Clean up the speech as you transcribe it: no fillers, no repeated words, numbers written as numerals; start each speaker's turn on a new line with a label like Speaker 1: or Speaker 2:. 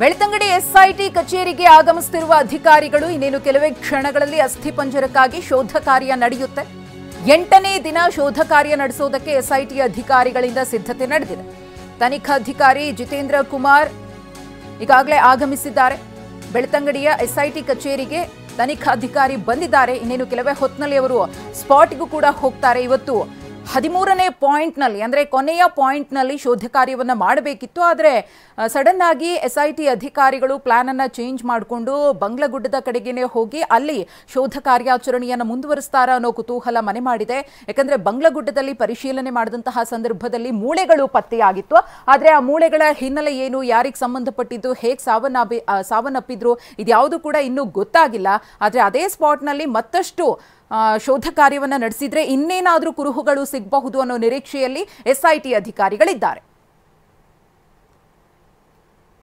Speaker 1: Belthangady SIT ಕಚೇರಿಗೆ ಆಗಮಿಸುತ್ತಿರುವ ಅಧಿಕಾರಿಗಳು ಇನ್ನೇನು ಕೆಲವೇ ಕ್ಷಣಗಳಲ್ಲಿ ಅಸ್ಥಿಪಂಜರಕ್ಕಾಗಿ ಶೋಧ ಕಾರ್ಯ ನಡೆಯುತ್ತೆ. 8ನೇ ದಿನ ಶೋಧ ಕಾರ್ಯ ನಡೆಸೋದಕ್ಕೆ ಎಸ್ಐಟಿ ಅಧಿಕಾರಿಗಳಿಂದ ಸಿದ್ಧತೆ ನಡೆದಿದೆ. ತನಿಖಾಧಿಕಾರಿ ಜಿತೇಂದ್ರ ಕುಮಾರ್ ಈಗಾಗಲೇ ಆಗಮಿಸಿದ್ದಾರೆ. ಬೆಳ್ತಂಗಡಿಯ ಎಸ್ಐಟಿ ಕಚೇರಿಗೆ ತನಿಖಾಧಿಕಾರಿ ಬಂದಿದ್ದಾರೆ. ಇನ್ನೇನು ಕೆಲವೇ ಹೊತ್ತಿನಲ್ಲಿ ಅವರು ಸ್ಪಾಟ್ಗೂ ಕೂಡ ಹೋಗ್ತಾರೆ. ಇವತ್ತು 13ನೇ ಪಾಯಿಂಟ್ನಲ್ಲಿ ಅಂದರೆ ಕೊನೆಯ ಪಾಯಿಂಟ್ನಲ್ಲಿ ಶೋಧ ಕಾರ್ಯವನ್ನು ಮಾಡಬೇಕಿತ್ತು. ಆದರೆ ಸಡನ್ ಆಗಿ ಎಸ್ಐಟಿ ಅಧಿಕಾರಿಗಳು ಪ್ಲಾನ್ ಅನ್ನು ಚೇಂಜ್ ಮಾಡಿಕೊಂಡು ಬಂಗ್ಲಗುಡ್ಡದ ಕಡೆಗೇನೆ ಹೋಗಿ ಅಲ್ಲಿ ಶೋಧ ಕಾರ್ಯಾಚರಣೆಯನ್ನು ಮುಂದುವರಿಸ್ತಾರಾ ಅನ್ನೋ ಕುತೂಹಲ ಮನೆ ಮಾಡಿದೆ. ಯಾಕಂದ್ರೆ ಬಂಗ್ಲಗುಡ್ಡದಲ್ಲಿ ಪರಿಶೀಲನೆ ಮಾಡಿದಂತಹ ಸಂದರ್ಭದಲ್ಲಿ ಮೂಳೆಗಳು ಪತ್ತೆಯಾಗಿತ್ತು. ಆದರೆ ಆ ಮೂಳೆಗಳ ಹಿನ್ನೆಲೆ ಏನು, ಯಾರಿಗೆ ಸಂಬಂಧಪಟ್ಟಿದ್ದು, ಹೇಗೆ ಸಾವನ್ನಪ್ಪಿದ್ರು, ಇದ್ಯಾವುದು ಕೂಡ ಇನ್ನೂ ಗೊತ್ತಾಗಿಲ್ಲ. ಆದರೆ ಅದೇ ಸ್ಪಾಟ್ನಲ್ಲಿ ಮತ್ತಷ್ಟು ಶೋಧ ಕಾರ್ಯವನ್ನು ನಡೆಸಿದ್ರೆ ಇನ್ನೇನಾದರೂ ಕುರುಹುಗಳು ಸಿಗಬಹುದು ಅನ್ನೋ ನಿರೀಕ್ಷೆಯಲ್ಲಿ ಎಸ್ಐಟಿ ಅಧಿಕಾರಿಗಳಿದ್ದಾರೆ.